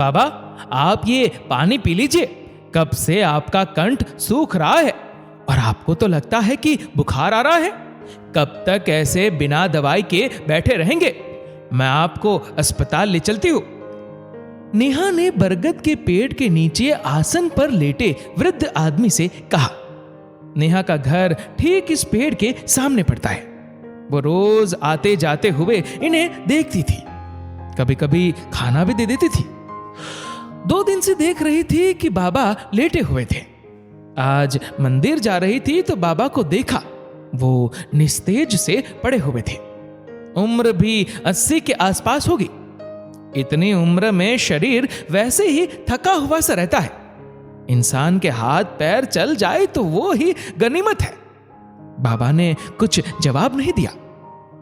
बाबा, आप ये पानी पी लीजिए। कब से आपका कंठ सूख रहा है और आपको तो लगता है कि बुखार आ रहा है। कब तक ऐसे बिना दवाई के बैठे रहेंगे? मैं आपको अस्पताल ले चलती हूँ। नेहा ने बरगद के पेड़ के नीचे आसन पर लेटे वृद्ध आदमी से कहा। नेहा का घर ठीक इस पेड़ के सामने पड़ता है। वो रोज आते जाते हुए इन्हें देखती थी, कभी कभी खाना भी दे देती थी। 2 दिन से देख रही थी कि बाबा लेटे हुए थे। आज मंदिर जा रही थी तो बाबा को देखा। वो निस्तेज से पड़े हुए थे। उम्र भी 80 के आसपास होगी। इतनी उम्र में शरीर वैसे ही थका हुआ सा रहता है। इंसान के हाथ पैर चल जाए तो वो ही गनीमत है। बाबा ने कुछ जवाब नहीं दिया।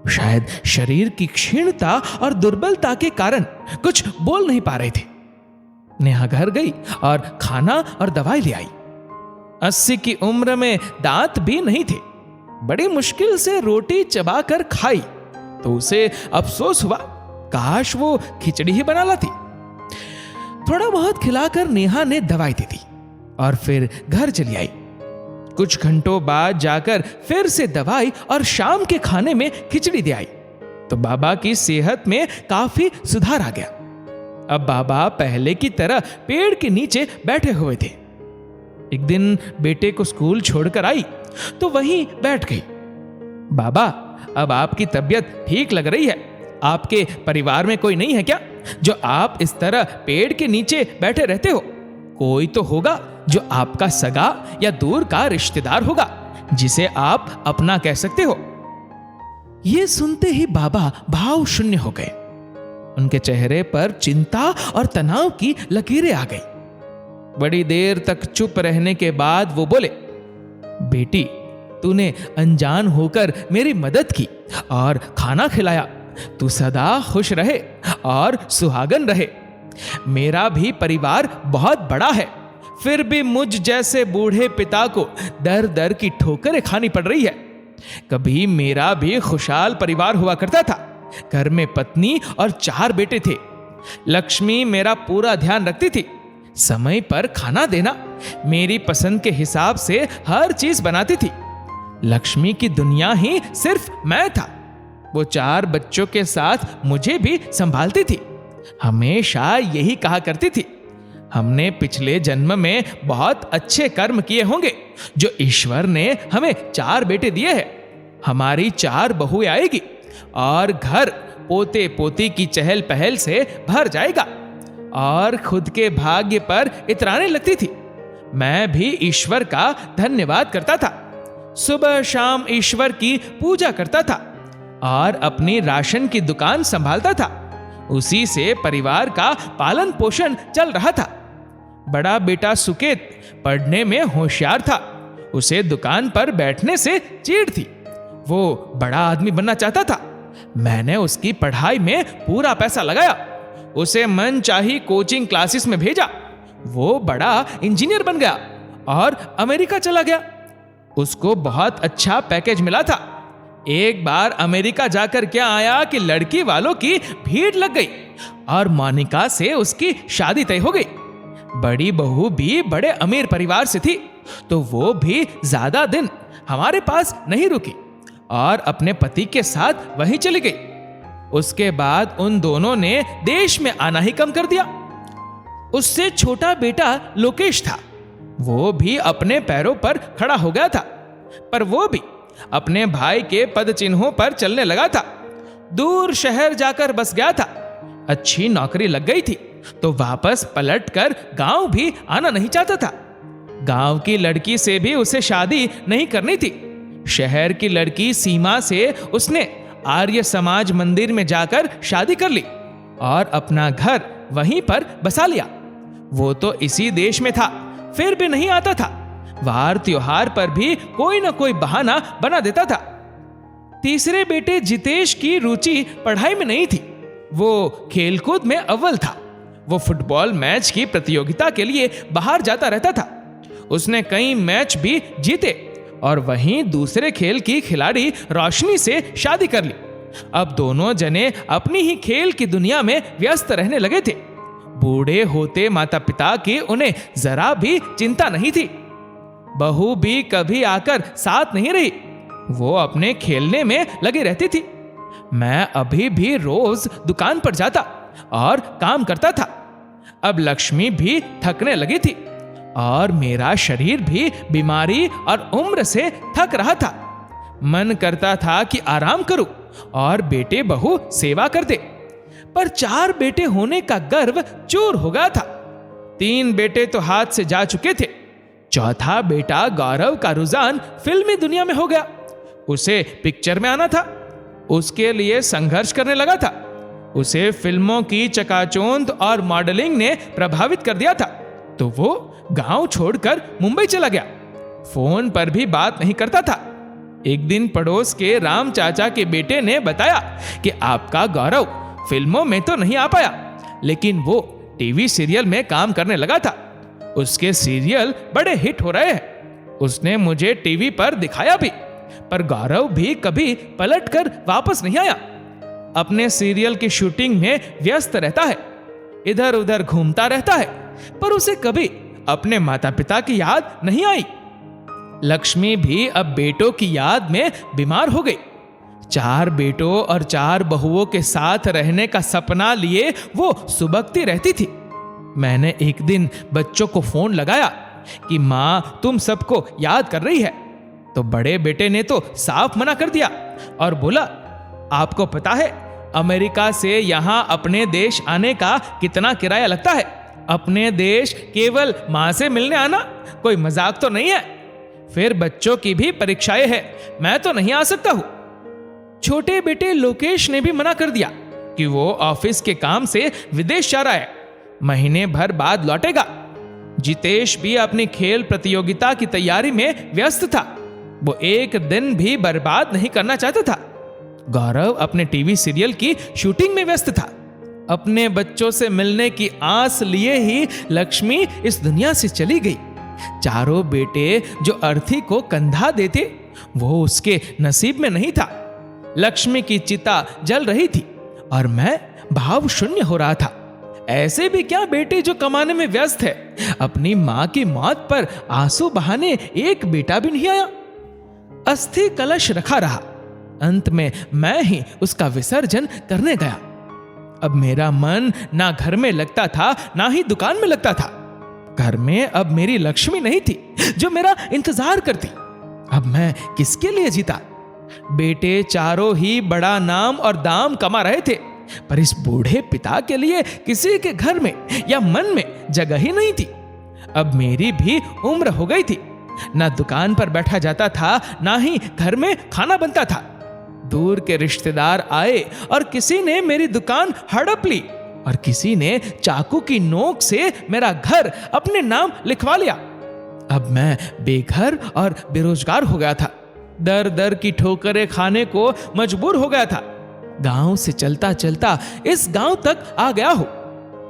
शायद शरीर की क्षीणता और दुर्बलता के कारण कुछ बोल नहीं पा रहे थे। नेहा घर गई और खाना और दवाई ले आई। 80 की उम्र में दांत भी नहीं थे। बड़ी मुश्किल से रोटी चबाकर खाई तो उसे अफसोस हुआ, काश वो खिचड़ी ही बना लाती। थोड़ा बहुत खिलाकर नेहा ने दवाई दे दी और फिर घर चली आई। कुछ घंटों बाद जाकर फिर से दवाई और शाम के खाने में खिचड़ी दे आई तो बाबा की सेहत में काफी सुधार आ गया। अब बाबा पहले की तरह पेड़ के नीचे बैठे हुए थे। एक दिन बेटे को स्कूल छोड़कर आई तो वहीं बैठ गई। बाबा, अब आपकी तबीयत ठीक लग रही है। आपके परिवार में कोई नहीं है क्या जो आप इस तरह पेड़ के नीचे बैठे रहते हो? कोई तो होगा जो आपका सगा या दूर का रिश्तेदार होगा जिसे आप अपना कह सकते हो। यह सुनते ही बाबा भाव शून्य हो गए। उनके चेहरे पर चिंता और तनाव की लकीरें आ गई। बड़ी देर तक चुप रहने के बाद वो बोले, बेटी, तूने अनजान होकर मेरी मदद की और खाना खिलाया। तू सदा खुश रहे और सुहागन रहे। मेरा भी परिवार बहुत बड़ा है, फिर भी मुझ जैसे बूढ़े पिता को दर दर की ठोकरें खानी पड़ रही है। कभी मेरा भी खुशहाल परिवार हुआ करता था। घर में पत्नी और 4 बेटे थे। लक्ष्मी मेरा पूरा ध्यान रखती थी। समय पर खाना देना, मेरी पसंद के हिसाब से हर चीज बनाती थी। लक्ष्मी की दुनिया ही सिर्फ मैं था। वो 4 बच्चों के साथ मुझे भी संभालती थी। हमेशा यही कहा करती थी, हमने पिछले जन्म में बहुत अच्छे कर्म किए होंगे जो ईश्वर ने हमें 4 बेटे दिए हैं। हमारी 4 बहुएं आएगी और घर पोते पोती की चहल पहल से भर जाएगा। और खुद के भाग्य पर इतराने लगती थी। मैं भी ईश्वर का धन्यवाद करता था। सुबह शाम ईश्वर की पूजा करता था और अपनी राशन की दुकान संभालता था। उसी से परिवार का पालन पोषण चल रहा था। बड़ा बेटा सुकेत पढ़ने में होशियार था। उसे दुकान पर बैठने से चिढ़ थी। वो बड़ा आदमी बनना चाहता था। मैंने उसकी पढ़ाई में पूरा पैसा लगाया। उसे मनचाही कोचिंग क्लासेस में भेजा। वो बड़ा इंजीनियर बन गया और अमेरिका चला गया। उसको बहुत अच्छा पैकेज मिला था। एक बार अमेरिका जाकर क्या आया कि लड़की वालों की भीड़ लग गई और मोनिका से उसकी शादी तय हो गई। बड़ी बहू भी बड़े अमीर परिवार से थी तो वो भी ज्यादा दिन हमारे पास नहीं रुकी और अपने पति के साथ वहीं चली गई। उसके बाद उन दोनों ने देश में आना ही कम कर दिया। उससे छोटा बेटा लोकेश था। वो भी अपने पैरों पर खड़ा हो गया था, पर वो भी अपने भाई के पद चिन्हों पर चलने लगा था। दूर शहर जाकर बस गया था। अच्छी नौकरी लग गई थी तो वापस पलटकर गांव भी आना नहीं चाहता था। गांव की लड़की से भी उसे शादी नहीं करनी थी। शहर की लड़की सीमा से उसने आर्य समाज मंदिर में जाकर शादी कर ली और अपना घर वहीं पर बसा लिया। वो तो इसी देश में था, फिर भी नहीं आता था। वार त्योहार पर भी कोई ना कोई बहाना बना देता था। तीसरे बेटे जितेश की रुचि पढ़ाई में नहीं थी। वो खेलकूद में अव्वल था। वो फुटबॉल मैच की प्रतियोगिता के लिए बाहर जाता रहता था। उसने कई मैच भी जीते और वहीं दूसरे खेल की खिलाड़ी रोशनी से शादी कर ली। अब दोनों जने अपनी ही खेल की दुनिया में व्यस्त रहने लगे थे। बूढ़े होते माता पिता की उन्हें जरा भी चिंता नहीं थी। बहू भी कभी आकर साथ नहीं रही, वो अपने खेलने में लगी रहती थी। मैं अभी भी रोज दुकान पर जाता और काम करता था। अब लक्ष्मी भी थकने लगी थी और मेरा शरीर भी बीमारी और उम्र से थक रहा था। मन करता था कि आराम करूं और बेटे बहू सेवा कर दे, पर 4 बेटे होने का गर्व चूर हो गया था। 3 बेटे तो हाथ से जा चुके थे। चौथा बेटा गौरव का रुझान फिल्मी दुनिया में हो गया। उसे पिक्चर में आना था, उसके लिए संघर्ष करने लगा था। उसे फिल्मों की चकाचौंध और मॉडलिंग ने प्रभावित कर दिया था, तो वो गांव छोड़कर मुंबई चला गया। फोन पर भी बात नहीं करता था। एक दिन पड़ोस के राम चाचा के बेटे ने बताया कि आपका गौरव फिल्मों में तो नहीं आ पाया, लेकिन वो टीवी सीरियल में काम करने लगा था। उसके सीरियल बड़े हिट हो रहे हैं। उसने मुझे टीवी पर दिखाया भी, पर गौरव भी कभी पलट कर वापस नहीं आया। अपने सीरियल की शूटिंग में व्यस्त रहता है, इधर उधर घूमता रहता है, पर उसे कभी अपने माता पिता की याद नहीं आई। लक्ष्मी भी अब बेटों की याद में बीमार हो गई। 4 बेटों और 4 बहुओं के साथ रहने का सपना लिए वो सुबकती रहती थी। मैंने एक दिन बच्चों को फोन लगाया कि मां तुम सबको याद कर रही है, तो बड़े बेटे ने तो साफ मना कर दिया और बोला, आपको पता है अमेरिका से यहां अपने देश आने का कितना किराया लगता है? अपने देश केवल मां से मिलने आना कोई मजाक तो नहीं है। फिर बच्चों की भी परीक्षाएं हैं, मैं तो नहीं आ सकता हूं। छोटे बेटे लोकेश ने भी मना कर दिया कि वो ऑफिस के काम से विदेश जा रहा है, महीने भर बाद लौटेगा। जितेश भी अपनी खेल प्रतियोगिता की तैयारी में व्यस्त था, वो एक दिन भी बर्बाद नहीं करना चाहता था। गौरव अपने टीवी सीरियल की शूटिंग में व्यस्त था। अपने बच्चों से मिलने की आस लिए ही लक्ष्मी इस दुनिया से चली गई। 4 बेटे जो अर्थी को कंधा देते, वो उसके नसीब में नहीं था। लक्ष्मी की चिता जल रही थी और मैं भाव शून्य हो रहा था। ऐसे भी क्या बेटे जो कमाने में व्यस्त है। अपनी मां की मौत पर आंसू बहाने एक बेटा भी नहीं आया। अस्थि कलश रखा रहा। अंत में मैं ही उसका विसर्जन करने गया। अब मेरा मन ना घर में लगता था, ना ही दुकान में लगता था। घर में अब मेरी लक्ष्मी नहीं थी जो मेरा इंतजार करती। अब मैं किसके लिए जीता? बेटे चारों ही बड़ा नाम और दाम कमा रहे थे, पर इस बूढ़े पिता के लिए किसी के घर में या मन में जगह ही नहीं थी। अब मेरी भी उम्र हो गई थी। ना दुकान पर बैठा जाता था, ना ही घर में खाना बनता था। दूर के रिश्तेदार आए और किसी ने मेरी दुकान हड़प ली और किसी ने चाकू की नोक से मेरा घर अपने नाम लिखवा लिया। अब मैं बेघर और बेरोजगार हो गया था। दर दर की ठोकरें खाने को मजबूर हो गया था। गांव से चलता चलता इस गांव तक आ गया हूं।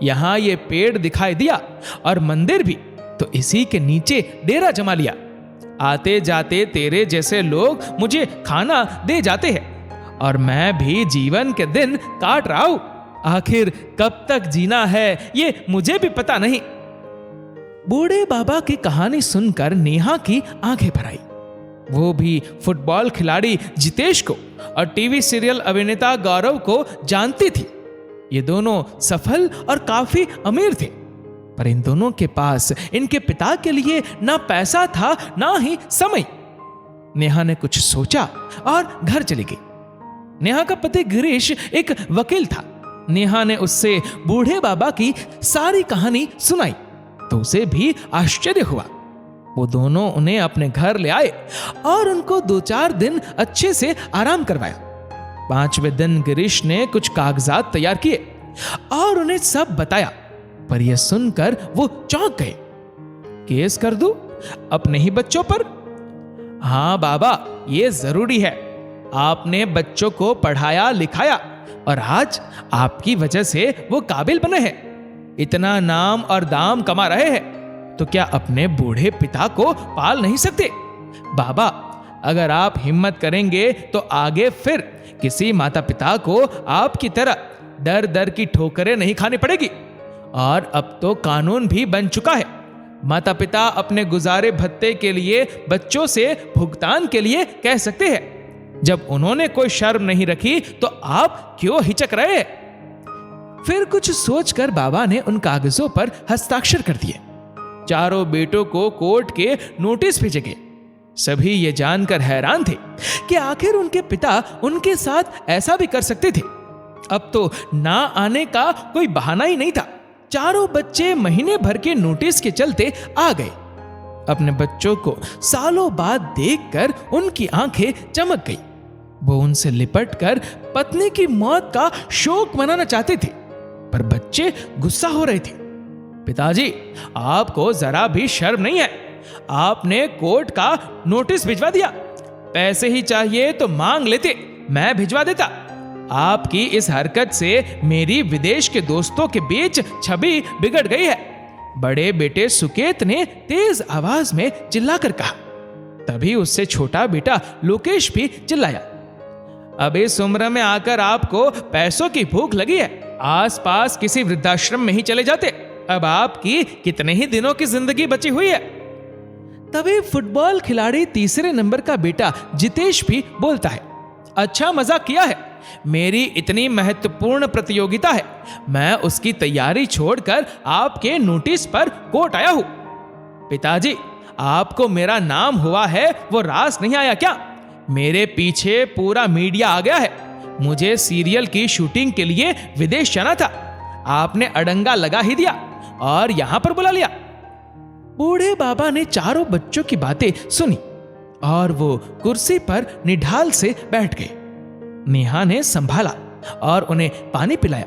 यहां ये पेड़ दिखाई दिया और मंदिर भी, तो इसी के नीचे डेरा जमा लिया। आते जाते तेरे जैसे लोग मुझे खाना दे जाते हैं और मैं भी जीवन के दिन काट रहा हूं। आखिर कब तक जीना है ये मुझे भी पता नहीं। बूढ़े बाबा की कहानी सुनकर नेहा की आंखें भर आई। वो भी फुटबॉल खिलाड़ी जितेश को और टीवी सीरियल अभिनेता गौरव को जानती थी। ये दोनों सफल और काफी अमीर थे, पर इन दोनों के पास इनके पिता के लिए ना पैसा था, ना ही समय। नेहा ने कुछ सोचा और घर चली गई। नेहा का पति गिरीश एक वकील था। नेहा ने उससे बूढ़े बाबा की सारी कहानी सुनाई, तो उसे भी आश्चर्य हुआ। वो दोनों उन्हें अपने घर ले आए और उनको 2-4 दिन अच्छे से आराम करवाया। 5वें दिन गिरीश ने कुछ कागजात तैयार किए और उन्हें सब बताया, पर यह सुनकर वो चौंक गए। केस कर दूं अपने ही बच्चों पर? हाँ बाबा, ये जरूरी है। आपने बच्चों को पढ़ाया लिखाया और आज आपकी वजह से वो काबिल बने हैं, इतना नाम और दाम कमा रहे हैं, तो क्या अपने बूढ़े पिता को पाल नहीं सकते? बाबा, अगर आप हिम्मत करेंगे तो आगे फिर किसी माता पिता को आपकी तरह दर दर की ठोकरें नहीं खानी पड़ेगी और अब तो कानून भी बन चुका है। माता पिता अपने गुजारे भत्ते के लिए बच्चों से भुगतान के लिए कह सकते हैं। जब उन्होंने कोई शर्म नहीं रखी तो आप क्यों हिचक रहे हैं? फिर कुछ सोचकर बाबा ने उन कागजों पर हस्ताक्षर कर दिए। चारों बेटों को कोर्ट के नोटिस भेजे गए। सभी ये जानकर हैरान थे कि आखिर उनके पिता उनके साथ ऐसा भी कर सकते थे। अब तो ना आने का कोई बहाना ही नहीं था। चारों बच्चे महीने भर के नोटिस के चलते आ गए। अपने बच्चों को सालों बाद देखकर उनकी आंखें चमक गई। वो उनसे लिपटकर पत्नी की मौत का शोक मनाना चाहते थे, पर बच्चे गुस्सा हो रहे थे। पिताजी, आपको जरा भी शर्म नहीं है? आपने कोर्ट का नोटिस भिजवा दिया। पैसे ही चाहिए तो मांग लेते, मैं भिजवा देता। आपकी इस हरकत से मेरी विदेश के दोस्तों के बीच छवि बिगड़ गई है। बड़े बेटे सुकेत ने तेज आवाज में चिल्लाकर कहा। तभी उससे छोटा बेटा लोकेश भी चिल्लाया। अब इस उम्र में आकर आपको पैसों की भूख लगी है? आसपास किसी वृद्धाश्रम में ही चले जाते। अब आपकी कितने ही दिनों की जिंदगी बची हुई है। तभी फुटबॉल खिलाड़ी तीसरे नंबर का बेटा जितेश भी बोलता है। अच्छा मजाक किया है। मेरी इतनी महत्वपूर्ण प्रतियोगिता है, मैं उसकी तैयारी छोड़कर आपके नोटिस पर कोर्ट आया हूं। पिताजी, आपको मेरा नाम हुआ है वो रास नहीं आया क्या? मेरे पीछे पूरा मीडिया आ गया है। मुझे सीरियल की शूटिंग के लिए विदेश जाना था। आपने अड़ंगा लगा ही दिया और यहां पर बुला लिया। बूढ़े बाबा ने चारों बच्चों की बातें सुनी और वो कुर्सी पर निढाल से बैठ गए। नेहा ने संभाला और उन्हें पानी पिलाया।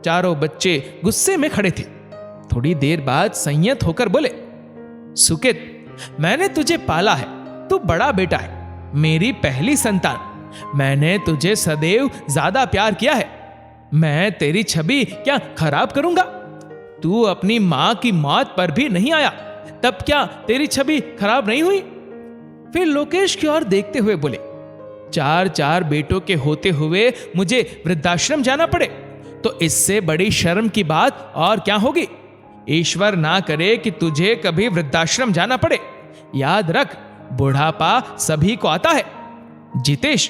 चारों बच्चे गुस्से में खड़े थे। थोड़ी देर बाद संयत होकर बोले, सुकेत, मैंने तुझे पाला है, तू बड़ा बेटा है, मेरी पहली संतान। मैंने तुझे सदैव ज्यादा प्यार किया है। मैं तेरी छवि क्या खराब करूंगा? तू अपनी मां की मौत पर भी नहीं आया, तब क्या तेरी छवि खराब नहीं हुई? फिर लोकेश की ओर देखते हुए बोले, चार बेटों के होते हुए मुझे वृद्धाश्रम जाना पड़े तो इससे बड़ी शर्म की बात और क्या होगी? ईश्वर ना करे कि तुझे कभी वृद्धाश्रम जाना पड़े। याद रख, बुढ़ापा सभी को आता है। जितेश,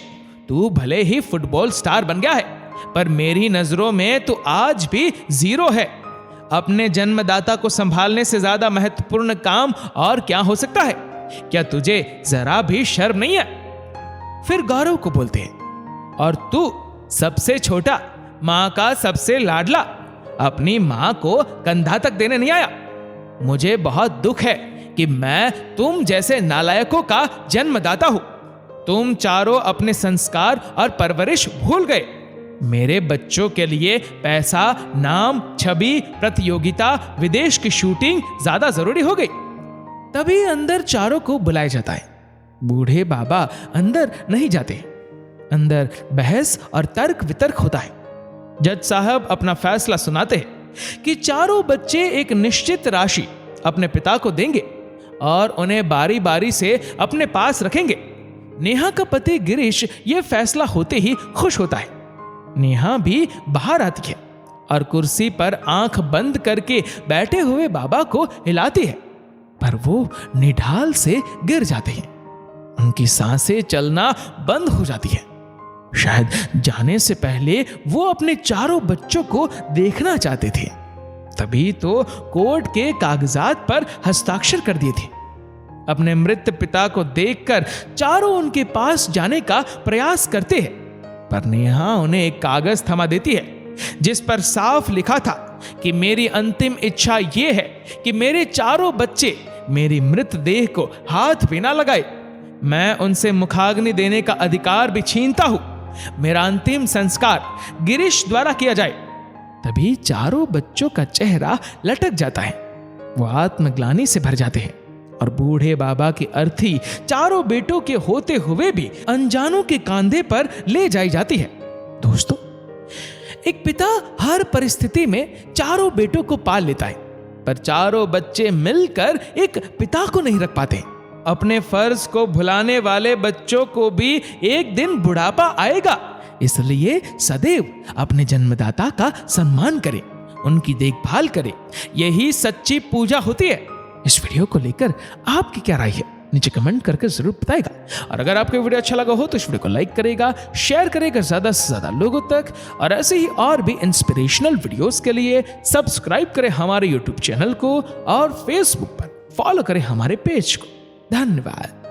तू भले ही फुटबॉल स्टार बन गया है, पर मेरी नजरों में तू आज भी जीरो है। अपने जन्मदाता को संभालने से ज्यादा महत्वपूर्ण काम और क्या हो सकता है? क्या तुझे जरा भी शर्म नहीं है? फिर गौरव को बोलते हैं, और तू सबसे छोटा, मां का सबसे लाडला, अपनी मां को कंधा तक देने नहीं आया। मुझे बहुत दुख है कि मैं तुम जैसे नालायकों का जन्मदाता हूं। तुम चारों अपने संस्कार और परवरिश भूल गए। मेरे बच्चों के लिए पैसा, नाम, छवि, प्रतियोगिता, विदेश की शूटिंग ज्यादा जरूरी हो गई। तभी अंदर चारों को बुलाया जाता है। बूढ़े बाबा अंदर नहीं जाते। अंदर बहस और तर्क वितर्क होता है। जज साहब अपना फैसला सुनाते हैं कि चारों बच्चे एक निश्चित राशि अपने पिता को देंगे और उन्हें बारी बारी से अपने पास रखेंगे। नेहा का पति गिरीश ये फैसला होते ही खुश होता है। नेहा भी बाहर आती है और कुर्सी पर आंख बंद करके बैठे हुए बाबा को हिलाती है, पर वो निढाल से गिर जाते हैं। उनकी सांसें चलना बंद हो जाती है। शायद जाने से पहले वो अपने चारों बच्चों को देखना चाहते थे। तभी तो कोर्ट के कागजात पर हस्ताक्षर कर दिए थे। अपने मृत पिता को देखकर चारों उनके पास जाने का प्रयास करते हैं, पर नेहा उन्हें एक कागज थमा देती है जिस पर साफ लिखा था कि मेरी अंतिम इच्छा यह है कि मेरे चारों बच्चे मेरी मृत देह को हाथ भी ना लगाए। मैं उनसे मुखाग्नि देने का अधिकार भी छीनता हूं। मेरा अंतिम संस्कार गिरीश द्वारा किया जाए। तभी चारों बच्चों का चेहरा लटक जाता है। वो आत्मग्लानि से भर जाते हैं और बूढ़े बाबा की अर्थी चारों बेटों के होते हुए भी अनजानों के कंधे पर ले जाई जाती है। दोस्तों, एक पिता हर परिस्थिति में चारों बेटों को पाल लेता है, पर चारों बच्चे मिलकर एक पिता को नहीं रख पाते। अपने फर्ज को भुलाने वाले बच्चों को भी एक दिन बुढ़ापा आएगा, इसलिए सदैव अपने जन्मदाता का सम्मान करें, उनकी देखभाल करें। यही सच्ची पूजा होती है। इस वीडियो को लेकर आपकी क्या राय है, नीचे कमेंट करके जरूर बताएगा। और अगर आपको वीडियो अच्छा लगा हो तो इस वीडियो को लाइक करेगा, शेयर करेगा ज्यादा से ज्यादा लोगों तक। और ऐसे ही और भी इंस्पिरेशनल वीडियोस के लिए सब्सक्राइब करें हमारे यूट्यूब चैनल को और फेसबुक पर फॉलो करें हमारे पेज को। धन्यवाद।